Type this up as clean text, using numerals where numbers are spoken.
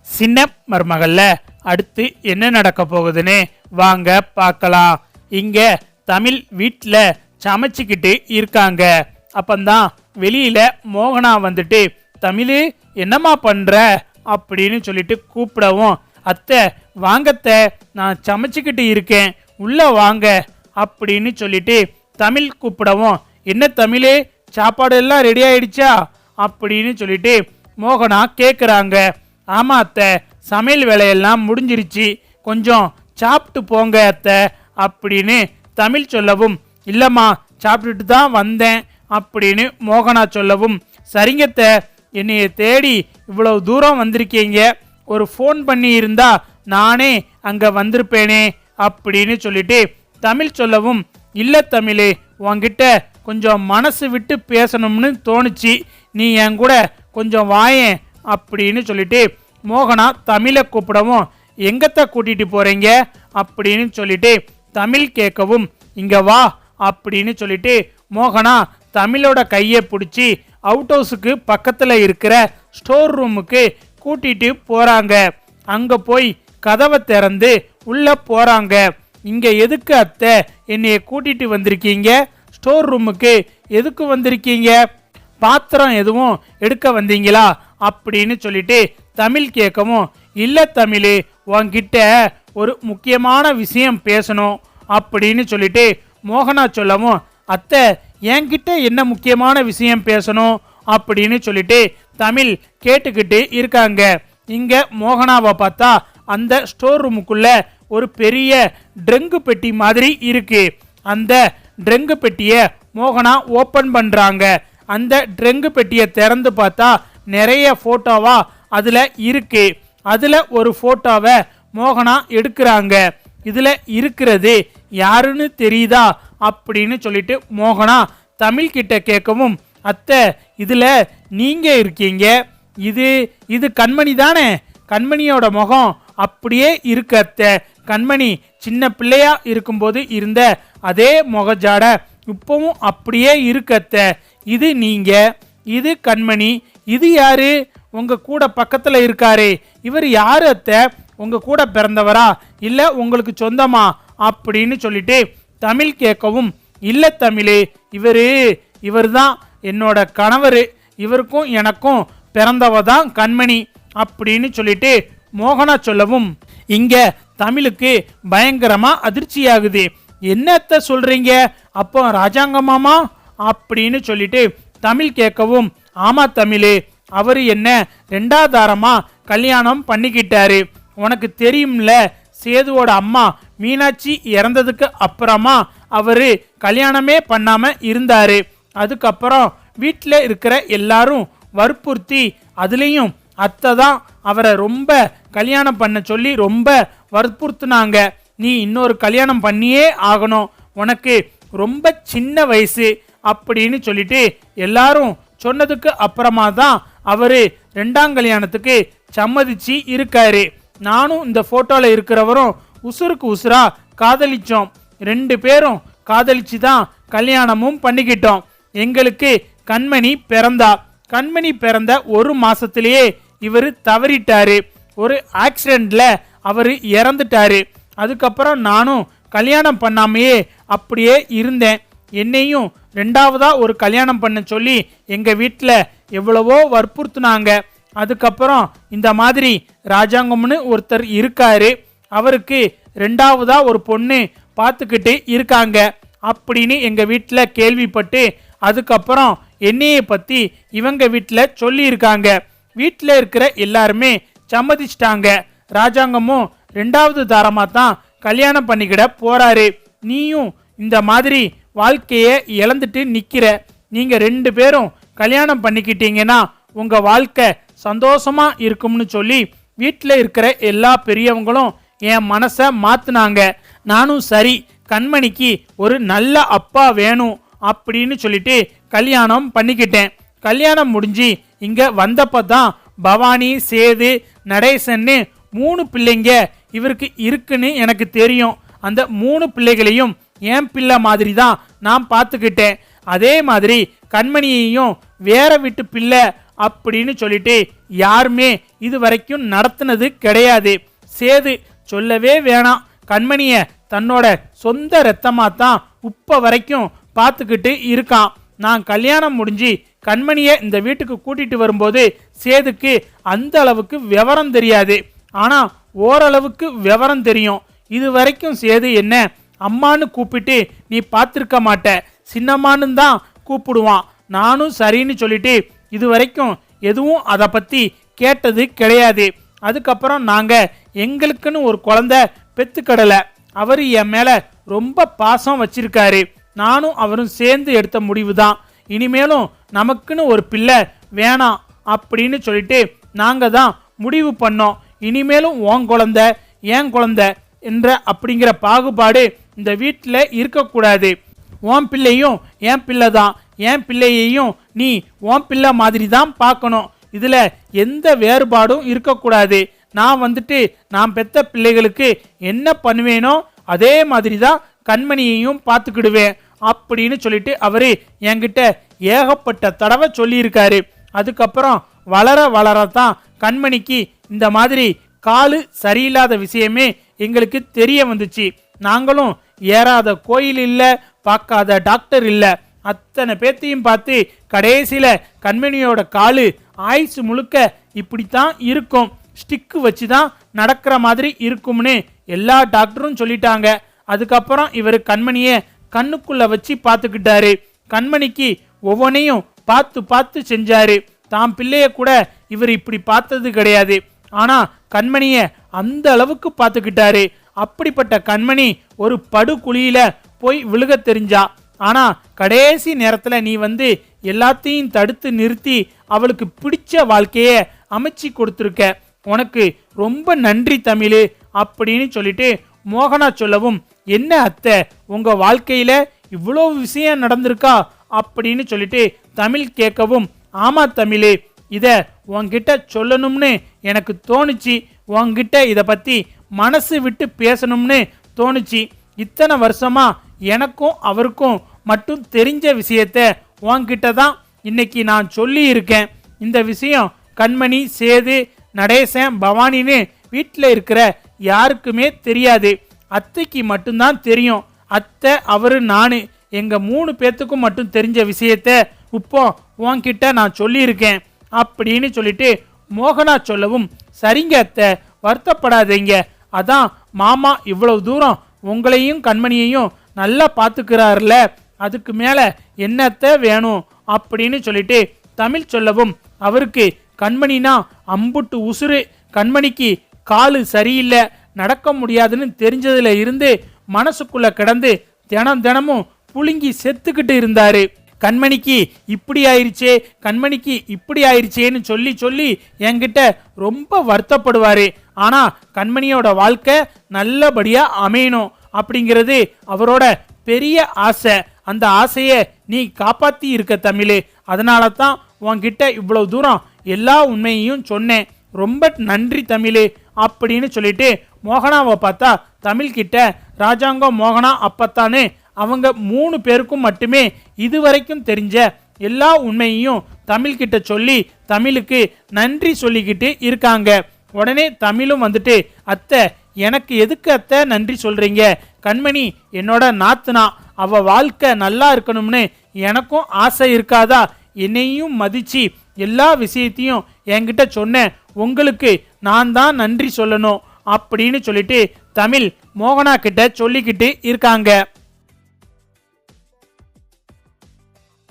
சின்ன மருமகள்ல அடுத்து என்ன நடக்க போகுதுன்னு வாங்க பார்க்கலாம். இங்க தமிழ் வீட்டில் சமைச்சிக்கிட்டு இருக்காங்க. அப்பந்தான் வெளியில மோகனா வந்துட்டு தமிழ் என்னம்மா பண்ற அப்படின்னு சொல்லிட்டு கூப்பிடவும், அத்தை வாங்கத்த நான் சமைச்சிக்கிட்டு இருக்கேன் உள்ள வாங்க அப்படின்னு சொல்லிட்டு தமிழ் கூப்பிடவும், என்ன தமிழ் சாப்பாடு எல்லாம் ரெடி ஆயிடுச்சா அப்படின்னு சொல்லிட்டு மோகனா கேட்குறாங்க. ஆமா அத்தை சமையல் வேலையெல்லாம் முடிஞ்சிருச்சு, கொஞ்சம் சாப்பிட்டு போங்க அத்தை அப்படின்னு தமிழ் சொல்லவும், இல்லம்மா சாப்பிட்டுட்டு தான் வந்தேன் அப்படின்னு மோகனா சொல்லவும், சரிங்கத்த என்னைய தேடி இவ்வளவு தூரம் வந்திருக்கீங்க, ஒரு ஃபோன் பண்ணி இருந்தா நானே அங்க வந்திருப்பேனே அப்படின்னு சொல்லிட்டு தமிழ் சொல்லவும், இல்லை தமிழ் உன்கிட்ட கொஞ்சம் மனசு விட்டு பேசணும்னு தோணுச்சு, நீ என் கூட கொஞ்சம் வாயேன் அப்படின்னு சொல்லிட்டு மோகனா தமிழை கூப்பிடவும், எங்கத்த கூட்டிட்டு போறீங்க அப்படின்னு சொல்லிட்டு தமிழ் கேட்கவும், இங்க வா அப்படின்னு சொல்லிட்டு மோகனா தமிழோட கையை பிடிச்சி அவுட் ஹவுஸுக்கு பக்கத்தில் இருக்கிற ஸ்டோர் ரூமுக்கு கூட்டிட்டு போறாங்க. அங்க போய் கதவை திறந்து உள்ள போறாங்க. இங்க எதுக்கு அத்தை என்னைய கூட்டிட்டு வந்திருக்கீங்க, ஸ்டோர் ரூமுக்கு எதுக்கு வந்திருக்கீங்க, பாத்திரம் எதுவும் எடுக்க வந்தீங்களா அப்படின்னு சொல்லிட்டு தமிழ் கேட்கவும், இல்லை தமிழ் உன்கிட்ட ஒரு முக்கியமான விஷயம் பேசணும் அப்படின்னு சொல்லிட்டு மோகனா சொல்லவும், அத்தை என்கிட்ட என்ன முக்கியமான விஷயம் பேசணும் அப்படின்னு சொல்லிட்டு தமிழ் கேட்டுக்கிட்டு இருக்காங்க. இங்க மோகனாவை பார்த்தா அந்த ஸ்டோர் ரூமுக்குள்ள ஒரு பெரிய ட்ரங்கு பெட்டி மாதிரி இருக்கு. அந்த ட்ரங்கு பெட்டியை மோகனா ஓப்பன் பண்றாங்க. அந்த ட்ரங்கு பெட்டியை திறந்து பார்த்தா நிறைய போட்டோவா அதுல இருக்கு. அதுல ஒரு போட்டோவை மோகனா எடுக்கிறாங்க. இதுல இருக்கிறது யாருன்னு தெரியுதா அப்படின்னு சொல்லிட்டு மோகனா தமிழ் கிட்ட கேட்கவும், அத்தை இதுல நீங்க இருக்கீங்க, இது கண்மணி தானே, கண்மணியோட முகம் அப்படியே இருக்கு அத்தை, கண்மணி சின்ன பிள்ளையா இருக்கும்போது இருந்த அதே முகஜாட இப்பவும் அப்படியே இருக்கு அத்தை, இது நீங்க, இது கண்மணி, இது யாரு உங்க கூட பக்கத்துல இருக்காரு, இவர் யாரு அத்தை, உங்க கூட பிறந்தவரா இல்ல உங்களுக்கு சொந்தமா அப்படின்னு சொல்லிட்டு தமிழ் கேட்கவும், இல்ல தமிழ் இவர் தான் என்னோட கணவர், இவருக்கும் எனக்கும் பிறந்தவ தான் கண்மணி அப்படின்னு சொல்லிட்டு மோகனா சொல்லவும், இங்க தமிழுக்கு பயங்கரமா அதிர்ச்சியாகுது. என்னத்த சொல்றீங்க, அப்போ ராஜாங்கமாமா அப்படின்னு சொல்லிட்டு தமிழ் கேட்கவும், ஆமா தமிழ் அவரு என்ன ரெண்டாதாரமா கல்யாணம் பண்ணிக்கிட்டாரு, உனக்கு தெரியும்ல சேதுவோட அம்மா மீனாட்சி இறந்ததுக்கு அப்புறமா அவரு கல்யாணமே பண்ணாம இருந்தாரு. அதுக்கப்புறம் வீட்டில் இருக்கிற எல்லாரும் வற்புறுத்தி, அதுலேயும் அத்தை தான் அவரை ரொம்ப கல்யாணம் பண்ண சொல்லி ரொம்ப வற்புறுத்துனாங்க, நீ இன்னொரு கல்யாணம் பண்ணியே ஆகணும், உனக்கு ரொம்ப சின்ன வயசு அப்படின்னு சொல்லிட்டு எல்லாரும் சொன்னதுக்கு அப்புறமா தான் அவரு ரெண்டாம் கல்யாணத்துக்கு சம்மதிச்சு இருக்காரு. நானும் இந்த போட்டோல இருக்கிறவரும் உசுருக்கு உசுரா காதலிச்சோம், 2 பேரும் காதலிச்சு தான் கல்யாணமும் பண்ணிக்கிட்டோம். எங்களுக்கு கண்மணி பிறந்தா, கண்மணி பிறந்த 1 மாசத்திலேயே இவர் தவறிட்டாரு, ஒரு ஆக்சிடென்ட்ல அவரு இறந்துட்டாரு. அதுக்கப்புறம் நானும் கல்யாணம் பண்ணாமையே அப்படியே இருந்தேன். என்னையும் 2வதா ஒரு கல்யாணம் பண்ண சொல்லி எங்க வீட்டில் எவ்வளவோ வற்புறுத்துனாங்க. அதுக்கப்புறம் இந்த மாதிரி ராஜாங்கம்னு ஒருத்தர் இருக்காரு, அவருக்கு 2வதா ஒரு பொண்ணு பார்த்துக்கிட்டு இருக்காங்க அப்படின்னு எங்க வீட்டில் கேள்விப்பட்டு, அதுக்கப்புறம் என்னையை பத்தி இவங்க வீட்டில் சொல்லி இருக்காங்க. வீட்டில் இருக்கிற எல்லாருமே சம்மதிச்சிட்டாங்க. ராஜாங்கமும் 2வது தாரமா தான் கல்யாணம் பண்ணிக்கிட போறாரு. நீயும் இந்த மாதிரி வாழ்க்கையை இழந்துட்டு நிக்கிற, நீங்க 2 பேரும் கல்யாணம் பண்ணிக்கிட்டீங்கன்னா உங்க வாழ்க்கை சந்தோஷமா இருக்கும்னு சொல்லி வீட்டில் இருக்கிற எல்லா பெரியவங்களும் என் மனசை மாத்துனாங்க. நானும் சரி கண்மணிக்கு ஒரு நல்ல அப்பா வேணும் அப்படின்னு சொல்லிட்டு கல்யாணம் பண்ணிக்கிட்டேன். கல்யாணம் முடிஞ்சு இங்க வந்தப்ப தான் பவானி, சேது, நடேசன்னு 3 பிள்ளைங்க இவருக்கு இருக்குன்னு எனக்கு தெரியும். அந்த 3 பிள்ளைகளையும் என் பிள்ளை மாதிரி தான் நான் பார்த்துக்கிட்டேன். அதே மாதிரி கண்மணியையும் வேற வீட்டு பிள்ளை அப்படின்னு சொல்லிட்டு யாருமே இது வரைக்கும் நடத்தினது கிடையாது. சேது சொல்லவே வேணாம், கண்மணிய தன்னோட சொந்த ரத்தமாத்தான் உப்ப வரைக்கும் பார்த்துக்கிட்டு இருக்கான். நான் கல்யாணம் முடிஞ்சு கண்மணிய இந்த வீட்டுக்கு கூட்டிட்டு வரும்போது சேதுக்கு அந்த அளவுக்கு விவரம் தெரியாது. ஆனா ஓரளவுக்கு விவரம் தெரியும். இது வரைக்கும் சேது என்ன அம்மான்னு கூப்பிட்டு நீ பார்த்துருக்க மாட்ட, சின்னம்மான்னு தான் கூப்பிடுவான். நானும் சரின்னு சொல்லிட்டு இது வரைக்கும் எதுவும் அதை பத்தி கேட்டது கிடையாது. அதுக்கப்புறம் நாங்க எங்களுக்குன்னு ஒரு குழந்தை பெத்துக்கடலை. அவர் என் மேல ரொம்ப பாசம் வச்சிருக்காரு. நானும் அவரும் சேர்ந்து எடுத்த முடிவு தான். இனிமேலும் நமக்குன்னு ஒரு பிள்ளை வேணாம் அப்படின்னு சொல்லிட்டு நாங்க தான் முடிவு பண்ணோம். இனிமேலும் உன் குழந்தை ஏன் குழந்தை என்ற அப்படிங்கிற பாகுபாடு இந்த வீட்டில் இருக்கக்கூடாது. உன் பிள்ளையும் என் பிள்ளை தான், என் பிள்ளையையும் நீ உன் பிள்ளை மாதிரி தான் பார்க்கணும். இதுல எந்த வேறுபாடும் இருக்கக்கூடாது. நான் பெத்த பிள்ளைகளுக்கு என்ன பண்ணுவேனோ அதே மாதிரி தான் கண்மணியையும் பார்த்துக்கிடுவேன் அப்படின்னு சொல்லிட்டு அவரு என்கிட்ட ஏகப்பட்ட தடவை சொல்லியிருக்காரு. அதுக்கப்புறம் வளர வளரத்தான் கண்மணிக்கு இந்த மாதிரி காலு சரியில்லாத விஷயமே எங்களுக்கு தெரிய வந்துச்சு. நாங்களும் ஏறாத கோயில் இல்ல, பார்க்காத டாக்டர் இல்ல, அத்தனை பேத்தையும் பார்த்து கடைசியில கண்மணியோட காலு ஆயுசு முழுக்க இப்படித்தான் இருக்கும், ஸ்டிக்கு வச்சுதான் நடக்கிற மாதிரி இருக்கும்னு எல்லா டாக்டரும் சொல்லிட்டாங்க. அதுக்கப்புறம் இவர் கண்மணிய கண்ணுக்குள்ள வச்சு பார்த்துக்கிட்டாரு. கண்மணிக்கு ஒவ்வொன்னையும் பார்த்து பார்த்து செஞ்சாரு. தாம் பிள்ளைய கூட இவர் இப்படி பார்த்தது கிடையாது. ஆனா கண்மணிய அந்த அளவுக்கு பார்த்துக்கிட்டாரு. அப்படிப்பட்ட கண்மணி ஒரு படுகுழியில போய் விழுக தெரிஞ்சா. ஆனா கடைசி நேரத்துல நீ எல்லாத்தையும் தடுத்து நிறுத்தி அவளுக்கு பிடிச்ச வாழ்க்கைய அமைச்சு கொடுத்துருக்க. உனக்கு ரொம்ப நன்றி தமிழ் அப்படின்னு சொல்லிட்டு மோகனா சொல்லவும், என்ன அத்தை உங்க வாழ்க்கையில இவ்வளவு விஷயம் நடந்திருக்கா அப்படின்னு சொல்லிட்டு தமிழ் கேட்கவும், ஆமா தமிழ், இத உன்கிட்ட சொல்லணும்னு எனக்கு தோணுச்சு. உன்கிட்ட இத பத்தி மனசு விட்டு பேசணும்னு தோணுச்சு. இத்தனை வருஷமா எனக்கும் அவருக்கும் மட்டும் தெரிஞ்ச விஷயத்த உன்கிட்ட தான் இன்னைக்கு நான் சொல்லி இருக்கேன். இந்த விஷயம் கண்மணி, சேது, நடேசன், பவானின்னு வீட்டில் இருக்கிற யாருக்குமே தெரியாது. அத்தைக்கு மட்டும்தான் தெரியும். அத்தை, அவரு, நானு, எங்க 3 பேத்துக்கும் மட்டும் தெரிஞ்ச விஷயத்த இப்போ உன்கிட்ட நான் சொல்லியிருக்கேன் அப்படின்னு சொல்லிட்டு மோகனா சொல்லவும், சரிங்க அத்தை, வருத்தப்படாதீங்க. அதான் மாமா இவ்வளவு தூரம் உங்களையும் கண்மணியையும் நல்லா பார்த்துக்கிறாருல, அதுக்கு மேல என்னத்த வேணும் அப்படின்னு சொல்லிட்டு தமிழ் சொல்லவும், அவருக்கு கண்மணினா அம்புட்டு உசுறு. கண்மணிக்கு காலு சரியில்லை, நடக்க முடியாதுன்னு தெரிஞ்சதுல இருந்து மனசுக்குள்ள கிடந்து தினமும் புழுங்கி செத்துக்கிட்டு இருந்தாரு. கண்மணிக்கு இப்படி ஆயிடுச்சே, கண்மணிக்கு இப்படி ஆயிடுச்சேன்னு சொல்லி சொல்லி என்கிட்ட ரொம்ப வருத்தப்படுவாரு. ஆனா கண்மணியோட வாழ்க்கை நல்லபடியா அமையணும் அப்படிங்கிறது அவரோட பெரிய ஆசை. அந்த ஆசைய நீ காப்பாத்தி இருக்க தமிழ். அதனால தான் உன்கிட்ட இவ்வளவு தூரம் எல்லா உண்மையையும் சொன்னேன். ரொம்ப நன்றி தமிழ் அப்படின்னு சொல்லிட்டு மோகனாவை பார்த்தா தமிழ் கிட்ட ராஜாங்கம், மோகனா, அப்பத்தான்னு அவங்க 3 பேருக்கும் மட்டுமே இதுவரைக்கும் தெரிஞ்ச எல்லா உண்மையையும் தமிழ் கிட்ட சொல்லி தமிழுக்கு நன்றி சொல்லிக்கிட்டு இருக்காங்க. உடனே தமிழும் அத்தை, எனக்கு எதுக்கு அத்தை நன்றி சொல்றீங்க? கண்மணி என்னோட நாத்துனா, அவ வாழ்க்கை நல்லா இருக்கணும்னு எனக்கும் ஆசை இருக்காதா? என்னையும் மதிச்சு எல்லா விஷயத்தையும் என்கிட்ட சொன்ன உங்களுக்கு நான் தான் நன்றி சொல்லணும் அப்படின்னு சொல்லிட்டு தமிழ் மோகனா கிட்ட சொல்லிக்கிட்டு இருக்காங்க.